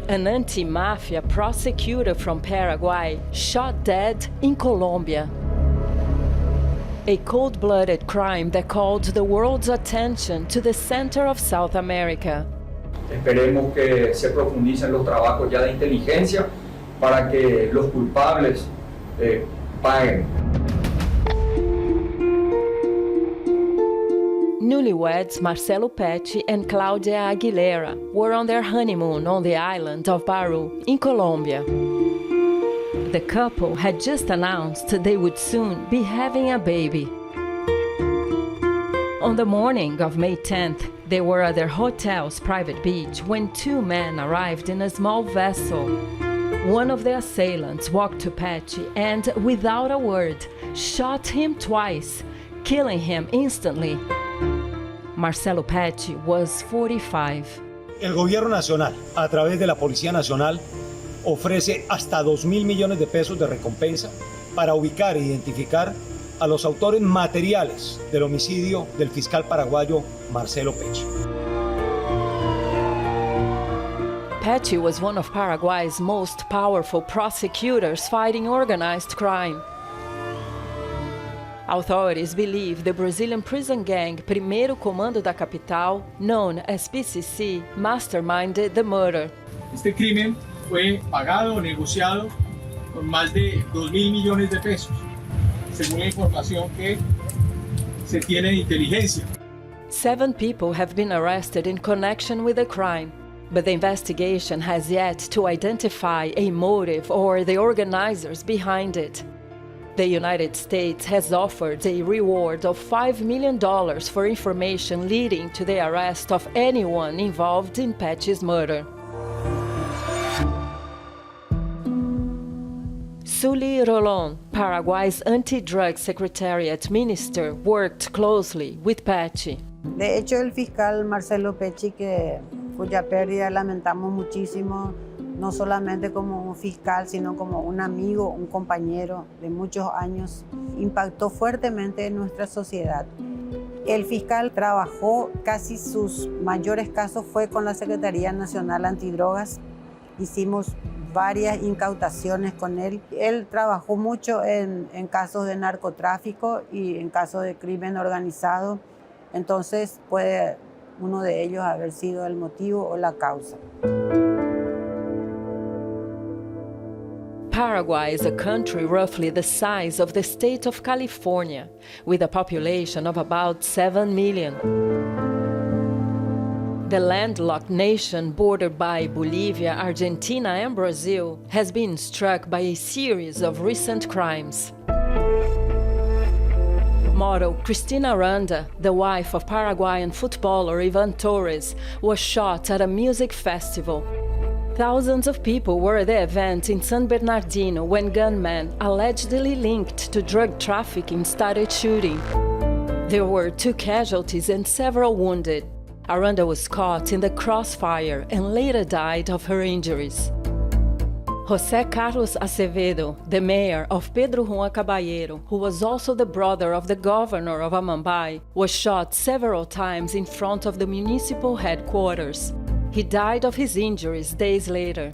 An anti-mafia prosecutor from Paraguay shot dead in Colombia. A cold-blooded crime that called the world's attention to the center of South America. Esperemos que se profundicen los trabajos ya de inteligencia para que los culpables paguen. Newlyweds Marcelo Pecci and Claudia Aguilera were on their honeymoon on the island of Baru in Colombia. The couple had just announced they would soon be having a baby. On the morning of May 10th, they were at their hotel's private beach when two men arrived in a small vessel. One of the assailants walked to Pecci and, without a word, shot him twice, killing him instantly. Marcelo Pecci was 45. El gobierno nacional, a través de la Policía Nacional, ofrece hasta 2.000 millones de pesos de recompensa para ubicar e identificar a los autores materiales del homicidio del fiscal paraguayo Marcelo Pecci. Pecci was one of Paraguay's most powerful prosecutors fighting organized crime. Authorities believe the Brazilian prison gang Primeiro Comando da Capital, known as PCC, masterminded the murder. Este crimen fue pagado o negociado con más de 2.000 millones de pesos, según la información que se tiene de inteligencia. 7 people have been arrested in connection with the crime, but the investigation has yet to identify a motive or the organizers behind it. The United States has offered a reward of $5 million for information leading to the arrest of anyone involved in Pecci's murder. Sully Rolón, Paraguay's anti-drug secretariat minister, worked closely with Pecci. De hecho, el fiscal Marcelo Pecci, cuya pérdida lamentamos muchísimo, no solamente como un fiscal, sino como un amigo, un compañero de muchos años, impactó fuertemente en nuestra sociedad. El fiscal trabajó, casi sus mayores casos fue con la Secretaría Nacional Antidrogas. Hicimos varias incautaciones con él. Él trabajó mucho en casos de narcotráfico y en casos de crimen organizado. Entonces puede uno de ellos haber sido el motivo o la causa. Paraguay is a country roughly the size of the state of California, with a population of about 7 million. The landlocked nation bordered by Bolivia, Argentina, and Brazil has been struck by a series of recent crimes. Model Cristina Aranda, the wife of Paraguayan footballer Ivan Torres, was shot at a music festival. Thousands of people were at the event in San Bernardino when gunmen allegedly linked to drug trafficking started shooting. There were 2 casualties and several wounded. Aranda was caught in the crossfire and later died of her injuries. José Carlos Acevedo, the mayor of Pedro Juan Caballero, who was also the brother of the governor of Amambay, was shot several times in front of the municipal headquarters. He died of his injuries days later.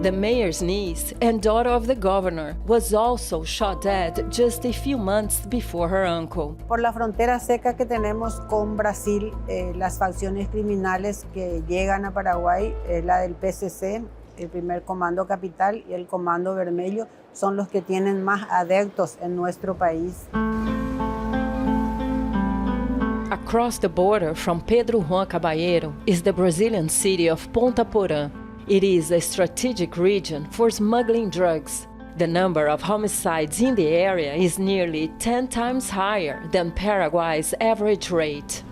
The mayor's niece and daughter of the governor was also shot dead just a few months before her uncle. Por la frontera seca que tenemos con Brasil, las facciones criminales que llegan a Paraguay, la del PCC, el primer Comando Capital y el Comando Vermelho, son los que tienen más adeptos en nuestro país. Across the border from Pedro Juan Caballero is the Brazilian city of Ponta Porã. It is a strategic region for smuggling drugs. The number of homicides in the area is nearly 10 times higher than Paraguay's average rate.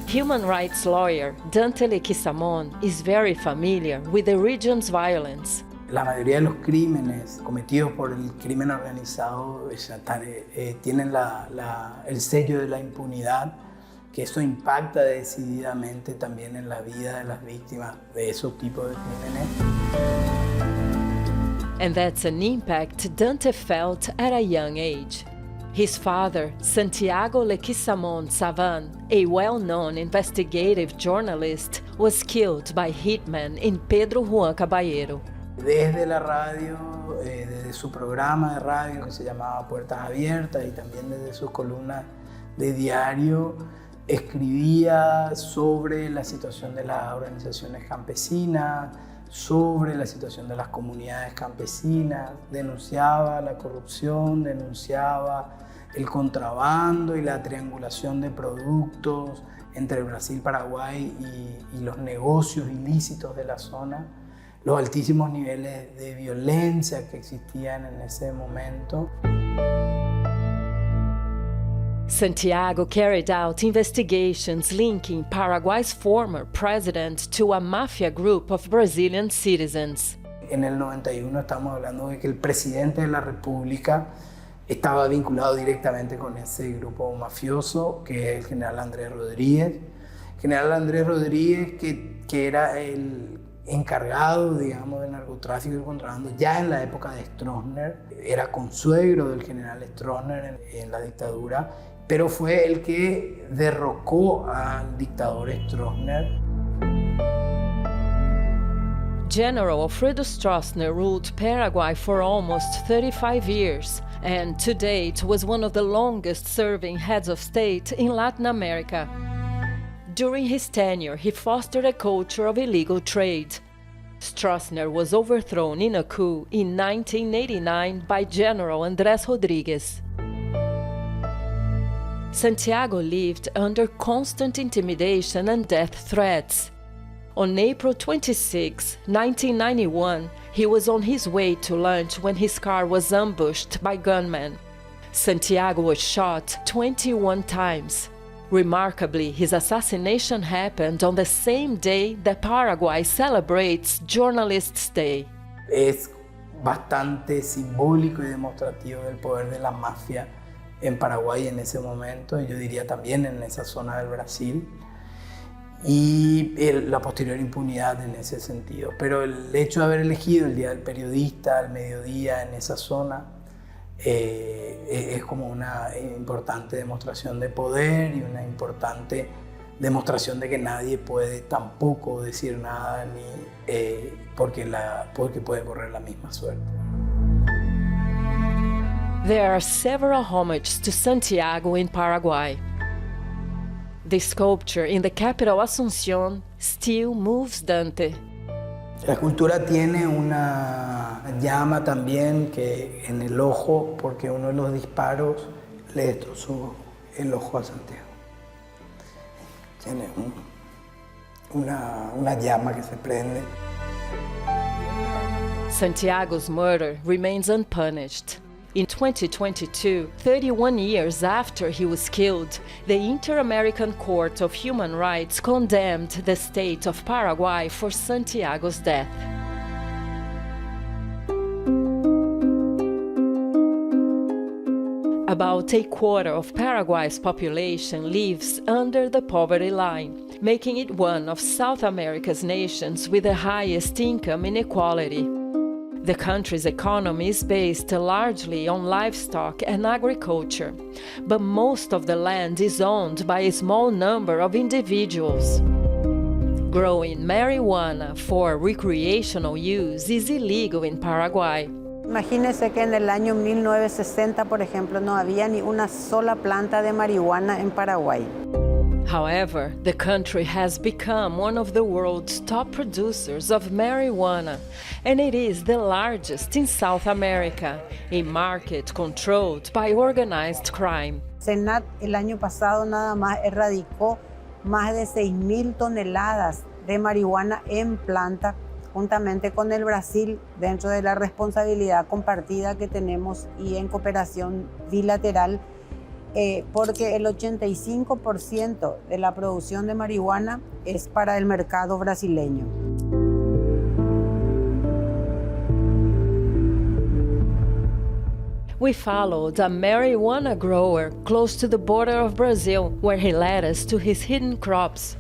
Human rights lawyer Dante Leguizamón is very familiar with the region's violence. La mayoría de los crímenes cometidos por el crimen organizado tienen el sello de la impunidad, que eso impacta decididamente también en la vida de las víctimas de esos tipos de crímenes. And that's an impact Dante felt at a young age. His father, Santiago Leguizamón Savan, a well-known investigative journalist, was killed by hitmen in Pedro Juan Caballero. Desde la radio, desde su programa de radio que se llamaba Puertas Abiertas y también desde sus columnas de diario, escribía sobre la situación de las organizaciones campesinas, sobre la situación de las comunidades campesinas, denunciaba la corrupción, denunciaba el contrabando y la triangulación de productos entre Brasil, Paraguay y los negocios ilícitos de la zona, los altísimos niveles de violencia que existían en ese momento. Santiago carried out investigations linking Paraguay's former president to a mafia group of Brazilian citizens. En el 91 estamos hablando de que el presidente de la República estaba vinculado directamente con ese grupo mafioso, que es el general Andrés Rodríguez. General Andrés Rodríguez, que era el encargado, digamos, del narcotráfico y el contrabando ya en la época de Stroessner, era consuegro del general Stroessner en la dictadura, pero fue el que derrocó al dictador Stroessner. General Alfredo Stroessner ruled Paraguay for almost 35 years and to date was one of the longest-serving heads of state in Latin America. During his tenure, he fostered a culture of illegal trade. Stroessner was overthrown in a coup in 1989 by General Andrés Rodríguez. Santiago lived under constant intimidation and death threats. On April 26, 1991, he was on his way to lunch when his car was ambushed by gunmen. Santiago was shot 21 times. Remarkably, his assassination happened on the same day that Paraguay celebrates Journalists' Day. Es bastante simbólico y demostrativo del poder de la mafia en Paraguay en ese momento, y yo diría también en esa zona del Brasil, y la posterior impunidad en ese sentido. Pero el hecho de haber elegido el Día del Periodista al mediodía en esa zona es como una importante demostración de poder y una importante demostración de que nadie puede tampoco decir nada porque puede correr la misma suerte. There are several homages to Santiago in Paraguay. The sculpture in the capital Asunción still moves Dante. La escultura tiene una llama también que en el ojo, porque uno de los disparos le destrozó el ojo a Santiago. Tiene una llama que se prende. Santiago's murder remains unpunished. In 2022, 31 years after he was killed, the Inter-American Court of Human Rights condemned the state of Paraguay for Santiago's death. About a quarter of Paraguay's population lives under the poverty line, making it one of South America's nations with the highest income inequality. The country's economy is based largely on livestock and agriculture, but most of the land is owned by a small number of individuals. Growing marijuana for recreational use is illegal in Paraguay. Imagínense que en el año 1960, por ejemplo, no había ni una sola planta de marihuana en Paraguay. However, the country has become one of the world's top producers of marijuana, and it is the largest in South America, a market controlled by organized crime. Senat el año pasado nada más erradicó más de 6.000 toneladas de marihuana en planta, juntamente con el Brasil, dentro de la responsabilidad compartida que tenemos y en cooperación bilateral, porque el 85% de la producción de marihuana es para el mercado brasileño. We followed a marijuana grower close to the border of Brazil, where he led us to his hidden crops.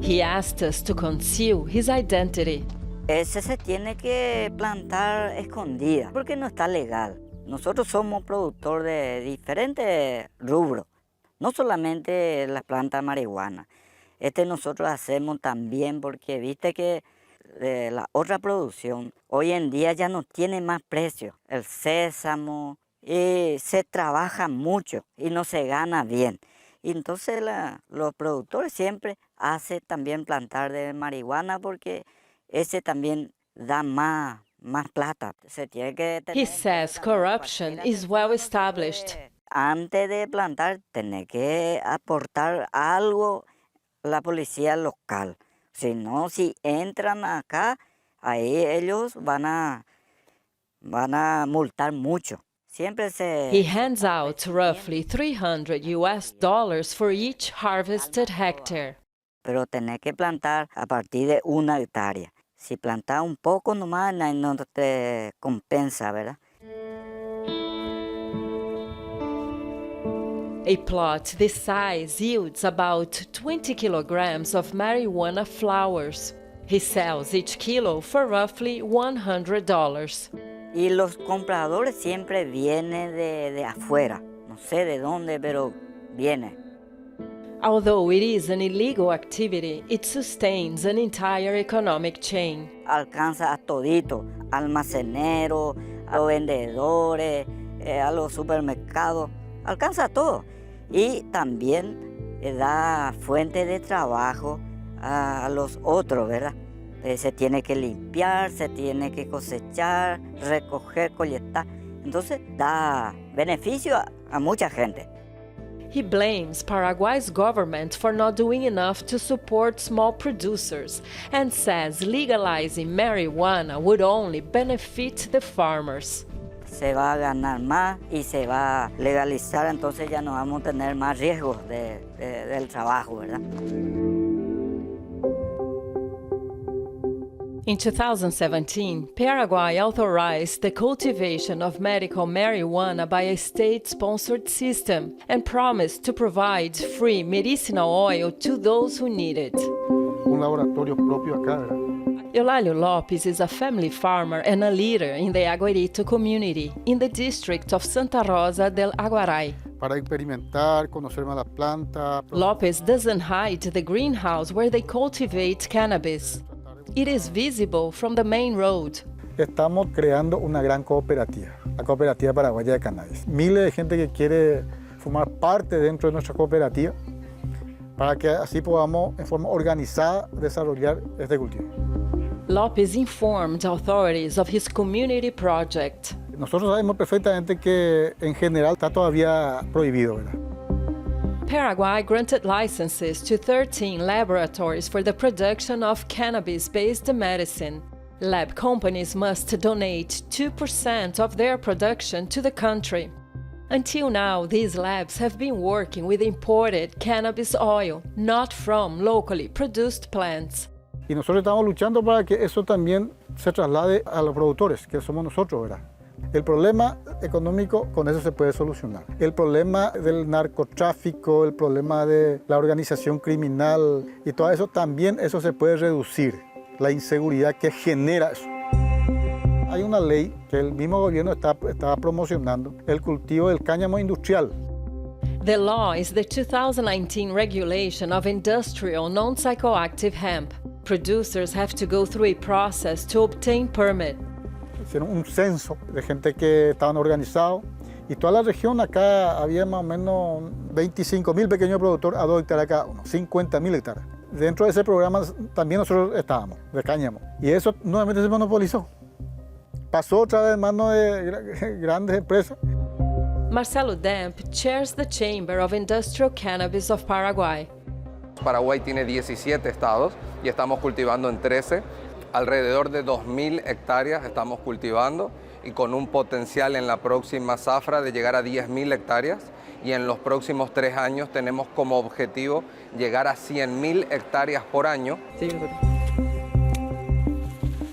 He asked us to conceal his identity. Ese se tiene que plantar escondida porque no está legal. Nosotros somos productores de diferentes rubros, no solamente las plantas de marihuana. Nosotros hacemos también porque viste que la otra producción hoy en día ya no tiene más precio. El sésamo, se trabaja mucho y no se gana bien. Y entonces los productores siempre hacen también plantar de marihuana porque ese también da más plata. Se tiene que tener. He says corruption is well established. Antes de plantar, tiene que aportar algo la policía local. Si no, si entran acá, ahí ellos van a multar mucho. Siempre He hands out roughly $300 for each harvested hectare. Pero tenés que plantar a partir de 1 hectárea. Si plantas un poco nomás, no te compensa, ¿verdad? A plot this size yields about 20 kilograms of marijuana flowers. He sells each kilo for roughly $100. Y los compradores siempre vienen de afuera. No sé de dónde, pero vienen. Although it is an illegal activity, it sustains an entire economic chain. Alcanza a todito, almaceneros, a los vendedores, a los supermercados, alcanza a todo. Y también da fuente de trabajo a los otros, ¿verdad? Se tiene que limpiar, se tiene que cosechar, recoger, colectar. Entonces da beneficio a mucha gente. He blames Paraguay's government for not doing enough to support small producers and says legalizing marijuana would only benefit the farmers. Se va a ganar más y se va a legalizar, entonces ya no vamos a tener más riesgos del trabajo, ¿verdad? In 2017, Paraguay authorized the cultivation of medical marijuana by a state-sponsored system and promised to provide free medicinal oil to those who need it. Un laboratorio propio acá, ¿verdad? Eulalio Lopes is a family farmer and a leader in the Aguarito community in the district of Santa Rosa del Aguaray. Para experimentar, conocer más la planta. Lopes doesn't hide the greenhouse where they cultivate cannabis. It is visible from the main road. Estamos creando una gran cooperativa, la Cooperativa Paraguaya de Cannabis. Miles de gente que quiere formar parte dentro de nuestra cooperativa para que así podamos en forma organizada desarrollar este cultivo. Lopes informed authorities of his community project. Nosotros sabemos perfectamente que en general está todavía prohibido, ¿verdad? Paraguay granted licenses to 13 laboratories for the production of cannabis-based medicine. Lab companies must donate 2% of their production to the country. Until now, these labs have been working with imported cannabis oil, not from locally produced plants. Y nosotros estamos luchando para que eso también se traslade a los productores, que somos nosotros, ¿verdad? El problema económico con eso se puede solucionar. El problema del narcotráfico, el problema de la organización criminal y todo eso, también eso se puede reducir, la inseguridad que genera eso. Hay una ley que el mismo gobierno está promocionando, el cultivo del cáñamo industrial. The law is the 2019 regulation of industrial non-psychoactive hemp. Producers have to go through a process to obtain permit. Hicieron un censo de gente que estaban organizados y toda la región acá había más o menos 25.000 pequeños productores a 2 hectáreas cada uno, 50.000 hectáreas. Dentro de ese programa también nosotros estábamos, de cáñamo, y eso nuevamente se monopolizó. Pasó otra vez en manos de grandes empresas. Marcelo Demp chairs the Chamber of Industrial Cannabis of Paraguay. Paraguay tiene 17 estados y estamos cultivando en 13. Alrededor de 2.000 hectáreas estamos cultivando y con un potencial en la próxima zafra de llegar a 10.000 hectáreas. Y en los próximos 3 años tenemos como objetivo llegar a 100.000 hectáreas por año.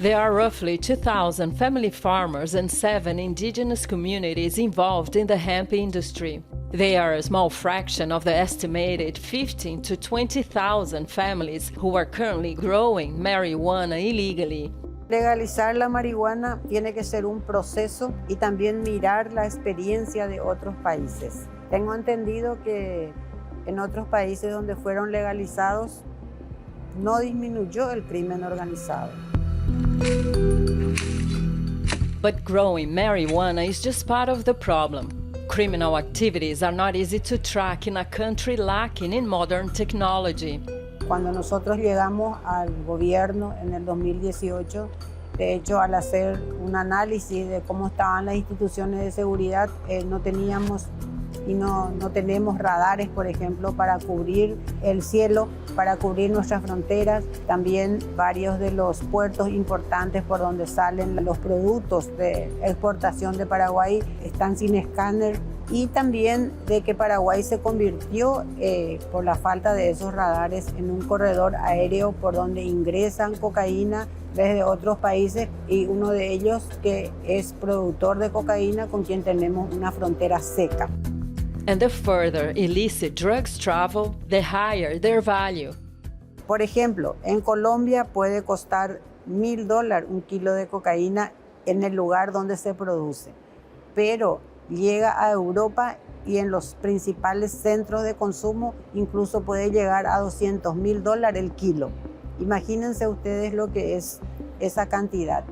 There are roughly 2,000 family farmers and 7 indigenous communities involved in the hemp industry. They are a small fraction of the estimated 15,000 to 20,000 families who are currently growing marijuana illegally. Legalizar la marihuana tiene que ser un proceso y también mirar la experiencia de otros países. Tengo entendido que en otros países donde fueron legalizados no disminuyó el crimen organizado. But growing marijuana is just part of the problem. Criminal activities are not easy to track in a country lacking in modern technology. Cuando nosotros llegamos al gobierno en el 2018, de hecho, al hacer un análisis de cómo estaban las instituciones de seguridad, no teníamos y no tenemos radares, por ejemplo, para cubrir el cielo, para cubrir nuestras fronteras. También varios de los puertos importantes por donde salen los productos de exportación de Paraguay están sin escáner. Y también de que Paraguay se convirtió, por la falta de esos radares, en un corredor aéreo por donde ingresan cocaína desde otros países, y uno de ellos que es productor de cocaína con quien tenemos una frontera seca. And the further illicit drugs travel, the higher their value. Por ejemplo, en Colombia puede costar $1.000 un kilo de cocaína en el lugar donde se produce, pero llega a Europa y en los principales centros de consumo incluso puede llegar a $200.000 el kilo. Imagínense ustedes lo que es esa cantidad.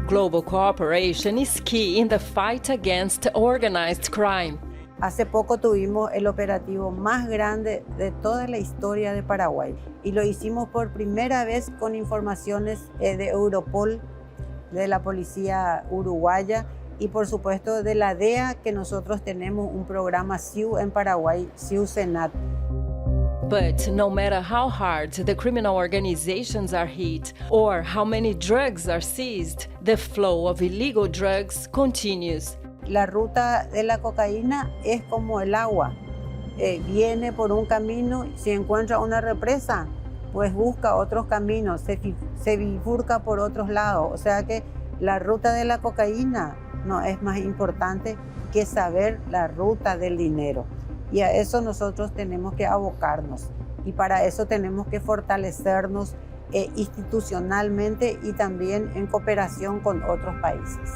Global cooperation is key in the fight against organized crime. Hace poco tuvimos el operativo más grande de toda la historia de Paraguay y lo hicimos por primera vez con informaciones de Europol, de la policía uruguaya y por supuesto de la DEA, que nosotros tenemos un programa SIU en Paraguay, SIU Senat. But no matter how hard the criminal organizations are hit or how many drugs are seized, the flow of illegal drugs continues. La ruta de la cocaína es como el agua. Viene por un camino, si encuentra una represa, pues busca otros caminos, se bifurca por otros lados. O sea que la ruta de la cocaína no es más importante que saber la ruta del dinero. Y a eso nosotros tenemos que abocarnos. Y para eso tenemos que fortalecernos institucionalmente y también en cooperación con otros países.